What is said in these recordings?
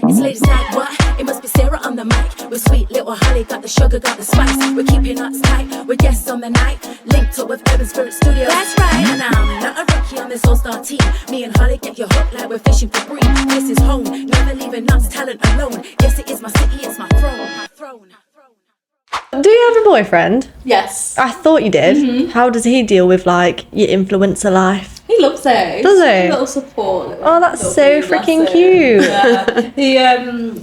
It's ladies like what? It must be Sarah on the mic. With sweet little Holly, got the sugar, got the spice. We're keeping us tight, we're guests on the night. Linked up with Urban Spirit Studios. That's right. And I'm not a rookie on this all-star team. Me and Holly get you hooked like we're fishing for bream. This is home, never leaving us talent alone. Yes, it is my city, it's my throne. Do you have a boyfriend? Yes. I thought you did. Mm-hmm. How does he deal with like your influencer life? He loves it. Does he? A little support. Oh, that's so freaking cute. Yeah.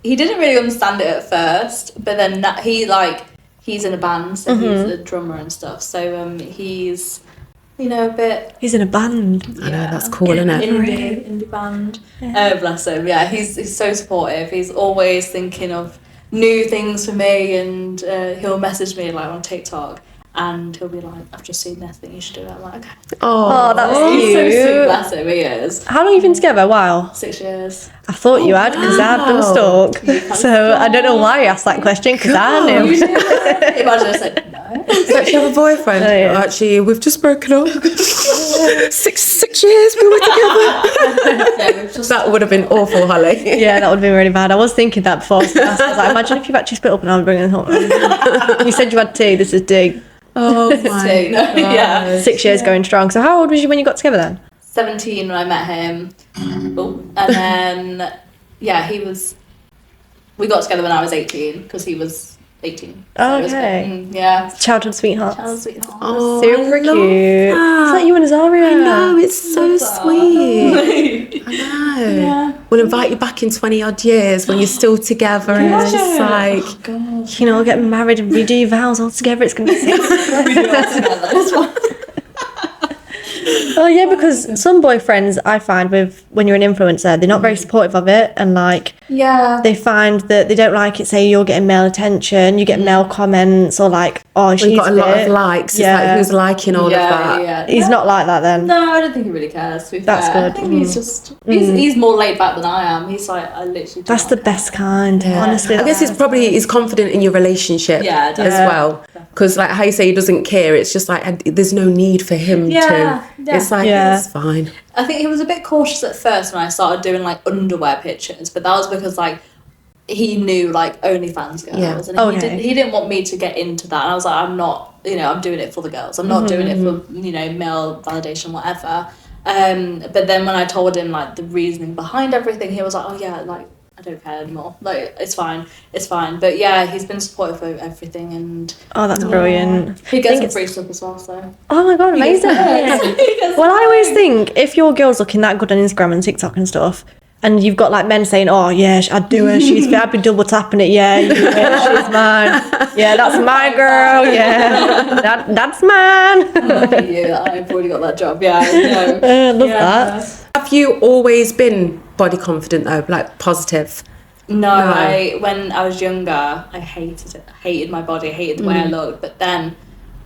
He didn't really understand it at first, but then he's in a band, so he's a drummer and stuff. So he's a bit. He's in a band. I know, that's cool, isn't it? Indie band. Yeah. Oh, bless him. Yeah, he's so supportive. He's always thinking of new things for me, and he'll message me like on TikTok, and he'll be like, "I've just seen this thing, you should do it." I'm like, "Okay." Oh, that's cute. He's so sweet, bless him. He is. How long have you been together? A while. 6 years. I thought you had, because I've done stalk. So I don't know why you asked that question, because I knew. Imagine I said no. So you have a boyfriend? Oh, yeah. Actually, we've just broken up. 6 years we were together. That would have been awful, Holly. Yeah, that would have been really bad. I was thinking that before. So I was like, imagine if you've actually split up and I'm bringing it home. You said you had two. This is D. Oh my God. Yeah. 6 years going strong. So how old was you when you got together then? 17 when I met him. And then, we got together when I was 18, because he was 18. So Okay. Yeah. Childhood sweethearts. Childhood sweetheart. Oh, Super I cute. love that. It's like you and Azaria. I know, it's so sweet. I know. Yeah. We'll invite you back in 20 odd years when you're still together, and it's just like, Oh, God. You know, get married and redo your vows all together. It's going to be sick. We do it together. It's fine. Oh yeah, because some boyfriends I find when you're an influencer, they're not very supportive of it, and like they find that they don't like it. Say you're getting male attention, you get male comments, or like, oh, she's we've got a lot of likes. Yeah. It's like, who's liking all of that? Yeah. He's not like that then. No, I don't think he really cares, to be That's fair. good. I think he's just he's more laid back than I am. He's like, I literally That's the best kind, honestly. I guess it's probably he's confident in your relationship as well. Because like how you say he doesn't care, it's just like there's no need for him to. It's like it's fine. I think he was a bit cautious at first when I started doing like underwear pictures, but that was because like he knew like OnlyFans girls, and he didn't want me to get into that. And I was like, I'm not, I'm doing it for the girls. I'm not doing it for male validation, whatever. But then when I told him like the reasoning behind everything, he was like, oh yeah, like I don't care anymore. Like it's fine. But yeah, he's been supportive of everything, and that's brilliant. he gets some free stuff as well. So oh my God, amazing. Well, I always think if your girl's looking that good on Instagram and TikTok and stuff, and you've got like men saying, oh yeah, I'd do her, she's fit, I'd be double tapping it, yeah, she's mine, yeah, that's my girl, yeah, that's mine. I've already got that job. Yeah, love that. Have you always been body confident though, like positive? No. When I was younger, I hated it. I hated my body, I hated the way I looked. But then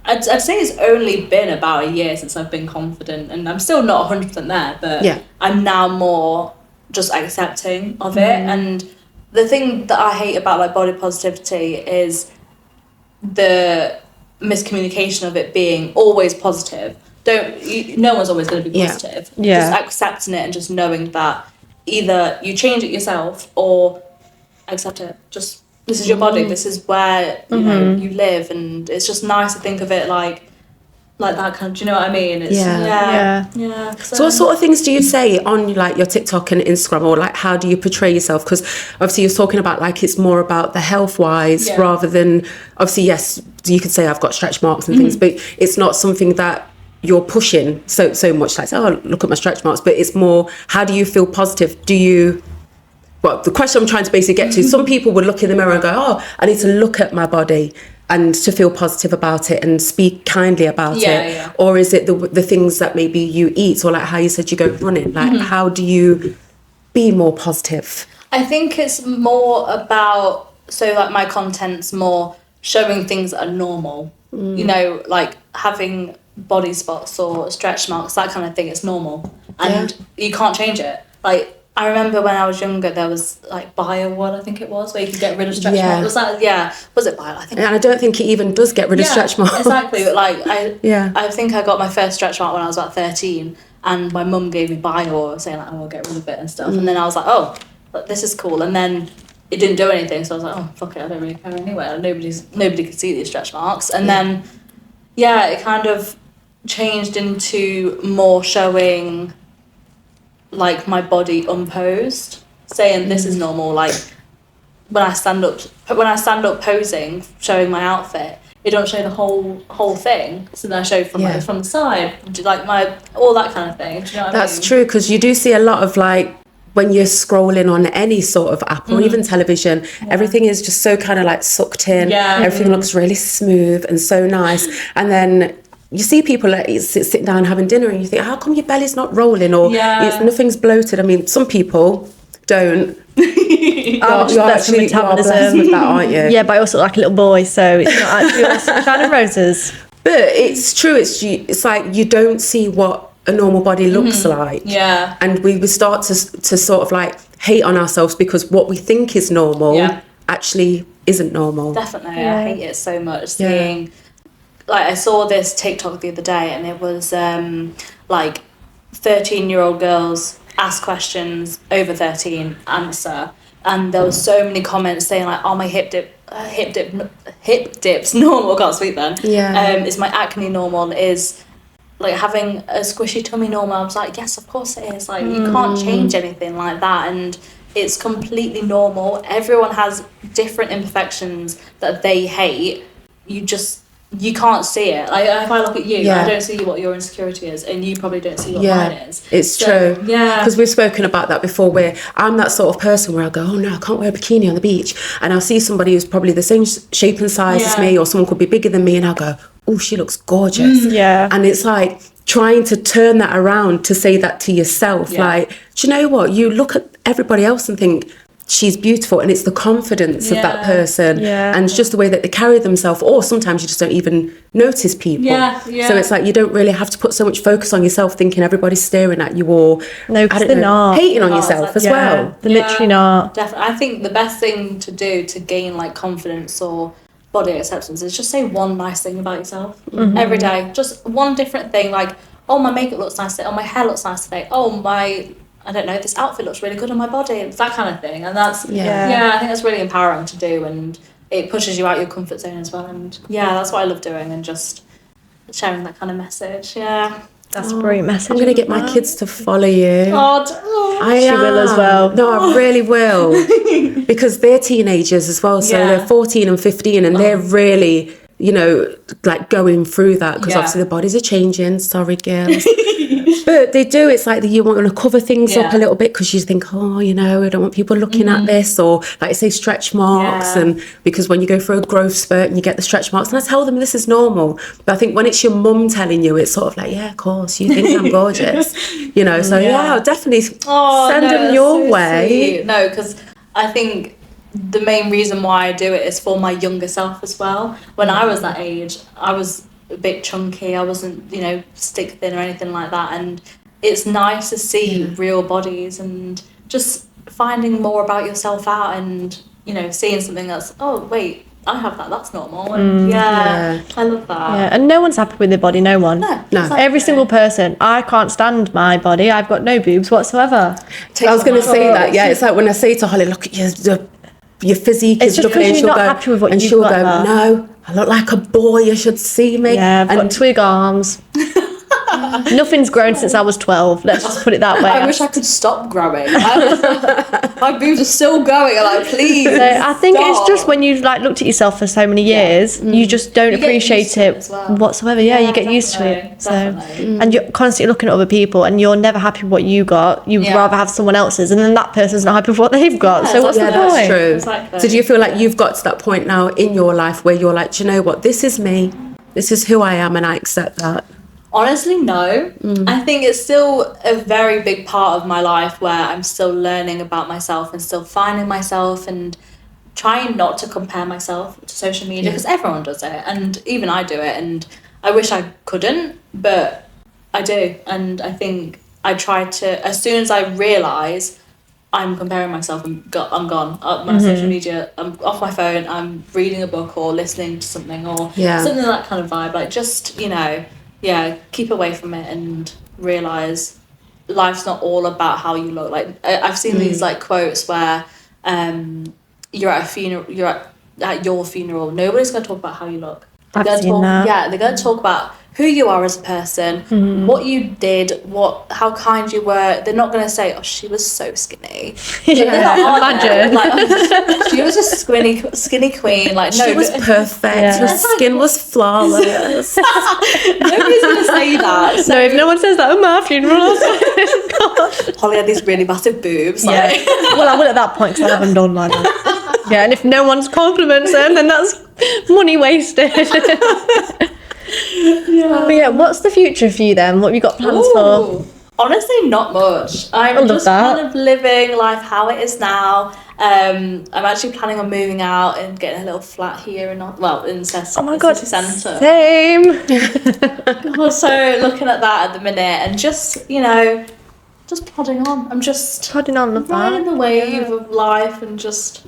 I'd say it's only been about a year since I've been confident, and I'm still not 100% there, but I'm now more just accepting of it. And the thing that I hate about like body positivity is the miscommunication of it being always positive. No one's always going to be positive. Just accepting it and just knowing that either you change it yourself or accept it. Just this is your body, this is where you live, and it's just nice to think of it like that kind of, do you know what I mean? It's, yeah. So what sort of things do you say on like your TikTok and Instagram, or like how do you portray yourself? Because obviously you're talking about like it's more about the health wise rather than, obviously yes, you could say I've got stretch marks and things, but it's not something that you're pushing so much, like, oh, look at my stretch marks, but it's more, how do you feel positive? Well, the question I'm trying to basically get to, some people would look in the mirror and go, oh, I need to look at my body and to feel positive about it and speak kindly about it. Or is it the things that maybe you eat, or like how you said you go running, like how do you be more positive? I think it's more about, so like my content's more showing things that are normal, like having body spots or stretch marks, that kind of thing. It's normal, and you can't change it. Like I remember when I was younger, there was like Bio1, I think it was, where you could get rid of stretch marks. Was that, was it Bio? I think. And I don't think it even does get rid of stretch marks. Exactly. Like I think I got my first stretch mark when I was about 13, and my mum gave me Bio saying like, "Oh, I'll get rid of it and stuff." And then I was like, "Oh, like, this is cool. And then it didn't do anything, so I was like, oh fuck it, I don't really care anyway. Nobody could see these stretch marks. And then it kind of changed into more showing like my body unposed, saying this is normal. Like when I stand up posing, showing my outfit, it don't show the whole thing. So then I show from the side, like my all that kind of thing. Do you know what I That's mean? true, because you do see a lot of like when you're scrolling on any sort of app or even television, everything is just so kind of like sucked in. Everything looks really smooth and so nice, and then you see people like sit down having dinner and you think, how come your belly's not rolling, or nothing's bloated? I mean, some people don't. You are blessed with that, aren't you? Yeah, but I also look like a little boy, so it's not actually all sunshine and roses. But it's true. It's like you don't see what a normal body looks like. Yeah. And we would start to sort of like hate on ourselves because what we think is normal actually isn't normal. Definitely, I hate it so much. Seeing, like, I saw this TikTok the other day, and it was like 13-year-old girls ask questions, over 13 answer, and there was so many comments saying like, oh, my hip dip's normal, can't speak then. Is my acne normal, is like having a squishy tummy normal? I was like, yes, of course it is. Like you can't change anything like that, and it's completely normal. Everyone has different imperfections that they hate. You can't see it. Like if I look at you, I don't see what your insecurity is, and you probably don't see what mine is. It's true. Yeah. Because we've spoken about that before, where I'm that sort of person where I go, oh no, I can't wear a bikini on the beach, and I'll see somebody who's probably the same shape and size as me, or someone could be bigger than me, and I'll go, oh, she looks gorgeous. And it's like trying to turn that around to say that to yourself. Like, do you know what? You look at everybody else and think, she's beautiful, and it's the confidence of that person and it's just the way that they carry themselves, or sometimes you just don't even notice people. So it's like you don't really have to put so much focus on yourself thinking everybody's staring at you, or they're not hating on yourself as well. They're literally not. Definitely. I think the best thing to do to gain like confidence or body acceptance is just say one nice thing about yourself every day. Just one different thing, like, oh, my makeup looks nice today, oh, my hair looks nice today, oh, I don't know, this outfit looks really good on my body. It's that kind of thing. And that's, I think that's really empowering to do, and it pushes you out your comfort zone as well. And that's what I love doing, and just sharing that kind of message. Yeah. That's a great message. I'm going to get my kids to follow you. She will as well. No, I really will. Because they're teenagers as well. So they're 14 and 15, and they're really, you know, like going through that, because obviously the bodies are changing. Sorry, girls. But they do. It's like you want to cover things up a little bit, because you think, oh, you know, I don't want people looking at this, or like I say, stretch marks. And because when you go through a growth spurt and you get the stretch marks, and I tell them this is normal. But I think when it's your mum telling you, it's sort of like, yeah, of course, you think I'm gorgeous, you know. So I'll definitely send them your way. Sweet. No, because I think the main reason why I do it is for my younger self as well. When I was that age, I was a bit chunky, I wasn't, you know, stick thin or anything like that, and it's nice to see real bodies and just finding more about yourself out, and, you know, seeing something that's, oh wait, I have that's normal. And I love that. And no one's happy with their body, no one. No. Exactly. Every single person. I can't stand my body, I've got no boobs whatsoever. I was going to say that, it's like when I say to Holly, look at your physique it's is just lovely, and because you're not happy with what and you've she'll got go, there. no, I look like a boy, you should see me. I've got twig arms. Nothing's grown since I was 12, let's just put it that way. I wish I could stop growing. My boobs are still going. I'm like, please. So I think stop. it's just when you've like looked at yourself for so many years, you just don't appreciate it as well. whatsoever. You get used to it. Definitely. And you're constantly looking at other people, and you're never happy with what you got. You'd rather have someone else's, and then that person's not happy with what they've got. So what's the point? That's true. Exactly. So do you feel like you've got to that point now in your life where you're like, do you know what, this is me, this is who I am, and I accept that? Honestly, no. I think it's still a very big part of my life where I'm still learning about myself and still finding myself, and trying not to compare myself to social media, because everyone does it, and even I do it, and I wish I couldn't, but I do. And I think I try to, as soon as I realise I'm comparing myself, I'm gone. My social media, I'm off my phone, I'm reading a book or listening to something, or something that kind of vibe. Like, just, you know, keep away from it and realise life's not all about how you look. Like I've seen these like quotes where you're at a funeral, at your funeral, nobody's going to talk about how you look. I've seen that. Yeah, they're going to talk about who you are as a person, what you did, how kind you were. They're not going to say, "Oh, she was so skinny." Imagine. Like, she was a skinny queen. Like, no, She was perfect. Yeah. Her skin was flawless. nobody's going to say that. So No, if no one says that at my funeral, Holly had these really massive boobs. yeah. Like, Well, I would at that point because I haven't done mine. Yeah, and if no one's compliments them, then that's money wasted. But yeah, what's the future for you then? What have you got plans for? Ooh. Honestly, not much. I'm love just that. kind of living life how it is now. I'm actually planning on moving out and getting a little flat here in City Oh my god, Centre. same. Also looking at that at the minute and just just plodding on. I'm just Plodding on, love riding that. the wave of life and just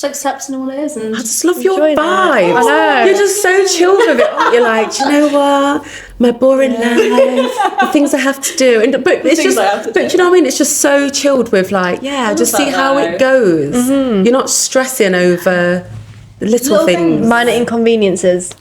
accepting all it is. And I just love your Enjoy that. vibe. I know. You're just so chilled with it. You're like, do you know what? My boring life, the things I have to do, but it's things just, I have to but do. do you know what I mean? It's just so chilled with like, yeah, just see that how though. it goes. You're not stressing over the little things. Minor inconveniences.